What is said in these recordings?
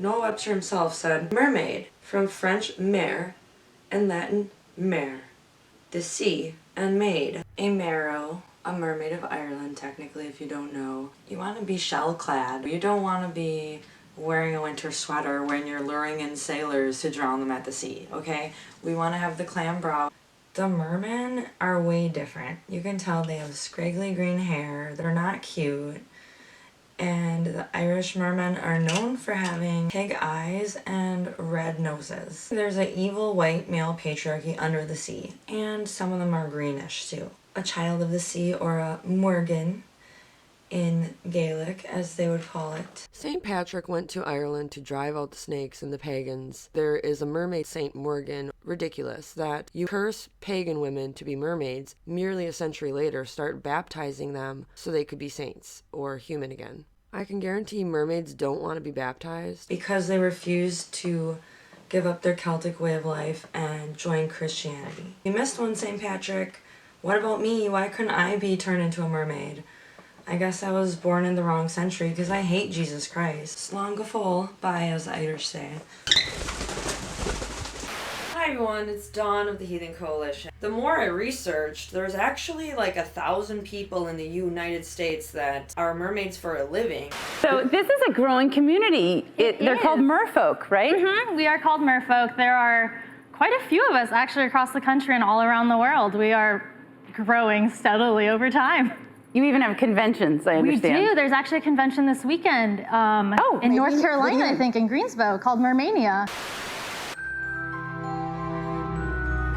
Noah Webster himself said, mermaid, from French mer and Latin mare, the sea, and maid. A merrow, a mermaid of Ireland, technically, if you don't know. You want to be shell-clad. You don't want to be wearing a winter sweater when you're luring in sailors to drown them at the sea, okay? We want to have the clam brow. The mermen are way different. You can tell they have scraggly green hair. They're not cute. And the Irish mermen are known for having pig eyes and red noses. There's an evil white male patriarchy under the sea, and some of them are greenish too. A child of the sea, or a Morgan in Gaelic, as they would call it. St. Patrick went to Ireland to drive out the snakes and the pagans. There is a mermaid St. Morgan. Ridiculous that you curse pagan women to be mermaids, merely a century later start baptizing them so they could be saints or human again. I can guarantee mermaids don't want to be baptized because they refused to give up their Celtic way of life and join Christianity. You missed one, St. Patrick. What about me? Why couldn't I be turned into a mermaid? I guess I was born in the wrong century because I hate Jesus Christ. Slán go fóill, bye, as the Irish say. Hi everyone, it's Dawn of the Heathen Coalition. The more I researched, there's actually like 1,000 people in the United States that are mermaids for a living. So this is a growing community. They're called merfolk, right? Mm-hmm. We are called merfolk. There are quite a few of us actually across the country and all around the world. We are growing steadily over time. You even have conventions, I understand. We do. There's actually a convention this weekend in North Carolina, I think, in Greensboro, called Mermania.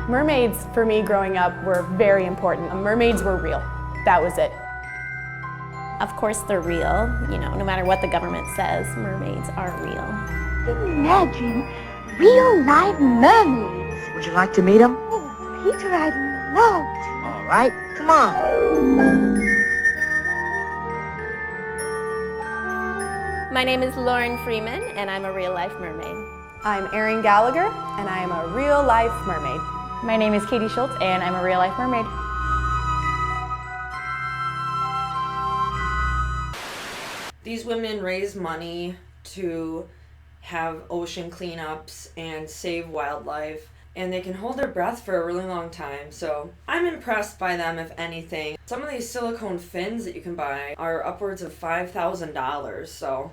Mermaids, for me growing up, were very important. Mermaids were real. That was it. Of course they're real. You know, no matter what the government says, mermaids are real. Imagine real live mermaids. Would you like to meet them? Oh, Peter, I'd love to. All right, come on. My name is Lauren Freeman, and I'm a real-life mermaid. I'm Erin Gallagher, and I am a real-life mermaid. My name is Katie Schultz, and I'm a real-life mermaid. These women raise money to have ocean cleanups and save wildlife, and they can hold their breath for a really long time, so I'm impressed by them, if anything. Some of these silicone fins that you can buy are upwards of $5,000, so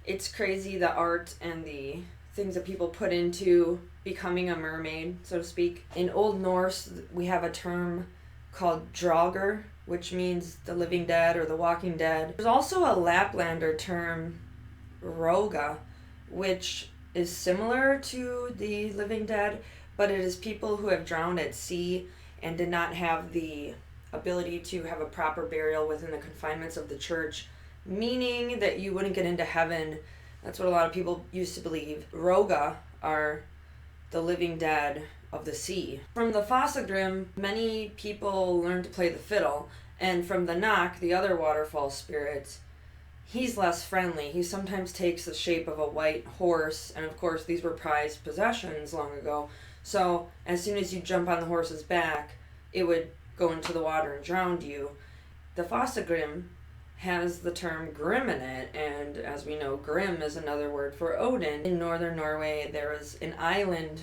it's crazy the art and the things that people put into becoming a mermaid, so to speak. In Old Norse, we have a term called draugr, which means the living dead or the walking dead. There's also a Laplander term, roga, which is similar to the living dead, but it is people who have drowned at sea and did not have the ability to have a proper burial within the confinements of the church, meaning that you wouldn't get into heaven. That's what a lot of people used to believe. Roga are the living dead of the sea. From the Fossagrim, many people learned to play the fiddle, and from the Knock, the other waterfall spirit, he's less friendly. He sometimes takes the shape of a white horse, and of course these were prized possessions long ago, so as soon as you jump on the horse's back, it would go into the water and drown you. The Fossagrim has the term grim in it, and as we know, grim is another word for Odin. In northern Norway, there was an island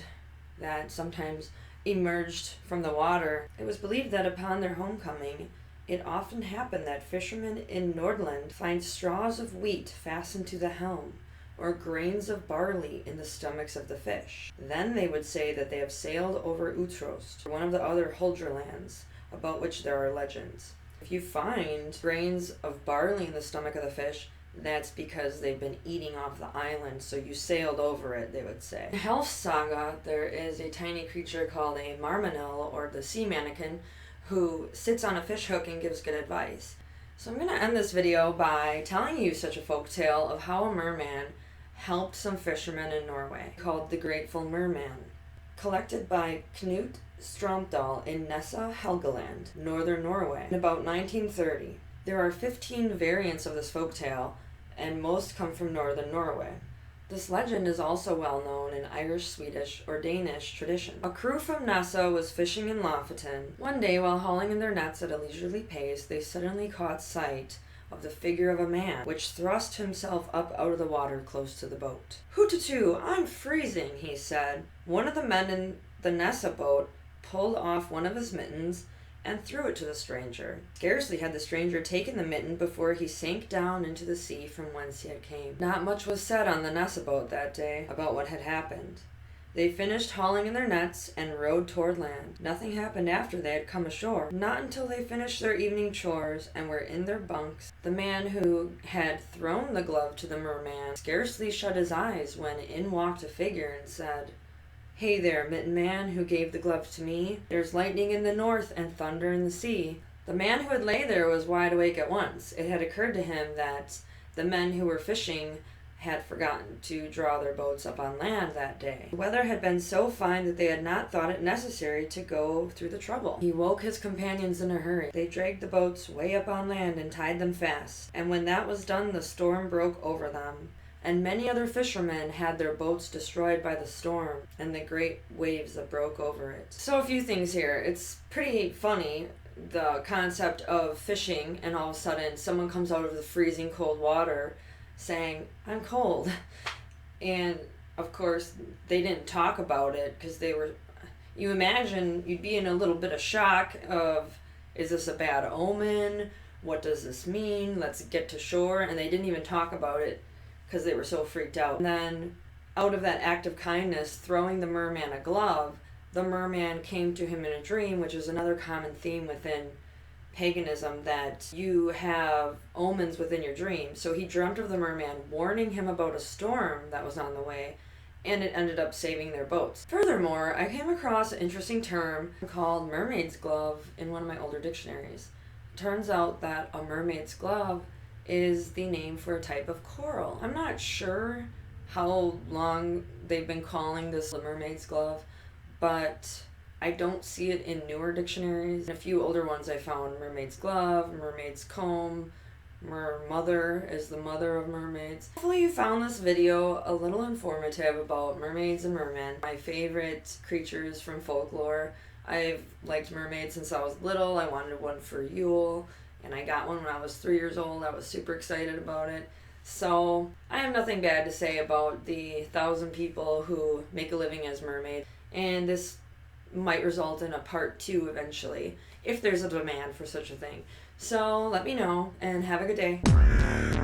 that sometimes emerged from the water. It was believed that upon their homecoming, it often happened that fishermen in Nordland find straws of wheat fastened to the helm, or grains of barley in the stomachs of the fish. Then they would say that they have sailed over Utrost, one of the other Huldra lands, about which there are legends. If you find grains of barley in the stomach of the fish, that's because they've been eating off the island, so you sailed over it, they would say. In Helf's saga, there is a tiny creature called a marmanel, or the sea mannequin, who sits on a fish hook and gives good advice. So I'm going to end this video by telling you such a folk tale of how a merman helped some fishermen in Norway, called The Grateful Merman. Collected by Knut Stromdal in Nessa Helgeland, northern Norway, in about 1930. There are 15 variants of this folktale, and most come from northern Norway. This legend is also well known in Irish, Swedish, or Danish tradition. A crew from Nessa was fishing in Lofoten. One day, while hauling in their nets at a leisurely pace, they suddenly caught sight of the figure of a man, which thrust himself up out of the water close to the boat. "Hututu, I'm freezing," he said. One of the men in the Nessa boat pulled off one of his mittens and threw it to the stranger. Scarcely had the stranger taken the mitten before he sank down into the sea from whence he had came. Not much was said on the Nessa boat that day about what had happened. They finished hauling in their nets and rowed toward land. Nothing happened after they had come ashore. Not until they finished their evening chores and were in their bunks. The man who had thrown the glove to the merman scarcely shut his eyes when in walked a figure and said, "Hey there, mitten man who gave the glove to me. There's lightning in the north and thunder in the sea." The man who had lay there was wide awake at once. It had occurred to him that the men who were fishing had forgotten to draw their boats up on land that day. The weather had been so fine that they had not thought it necessary to go through the trouble. He woke his companions in a hurry. They dragged the boats way up on land and tied them fast. And when that was done, the storm broke over them. And many other fishermen had their boats destroyed by the storm and the great waves that broke over it. So a few things here. It's pretty funny, the concept of fishing, and all of a sudden someone comes out of the freezing cold water saying, "I'm cold." And of course they didn't talk about it because you imagine you'd be in a little bit of shock of, is this a bad omen? What does this mean? Let's get to shore. And they didn't even talk about it because they were so freaked out. And then, out of that act of kindness, throwing the merman a glove, the merman came to him in a dream, which is another common theme within paganism, that you have omens within your dreams. So he dreamt of the merman warning him about a storm that was on the way, and it ended up saving their boats. Furthermore, I came across an interesting term called mermaid's glove in one of my older dictionaries. Turns out that a mermaid's glove is the name for a type of coral. I'm not sure how long they've been calling this the mermaid's glove, but I don't see it in newer dictionaries. In a few older ones I found mermaid's glove, mermaid's comb, mermother is the mother of mermaids. Hopefully you found this video a little informative about mermaids and mermen, my favorite creatures from folklore. I've liked mermaids since I was little. I wanted one for Yule, and I got one when I was 3 years old. I was super excited about it. So I have nothing bad to say about the 1,000 people who make a living as mermaids. And this might result in a part 2 eventually, if there's a demand for such a thing. So let me know, and have a good day.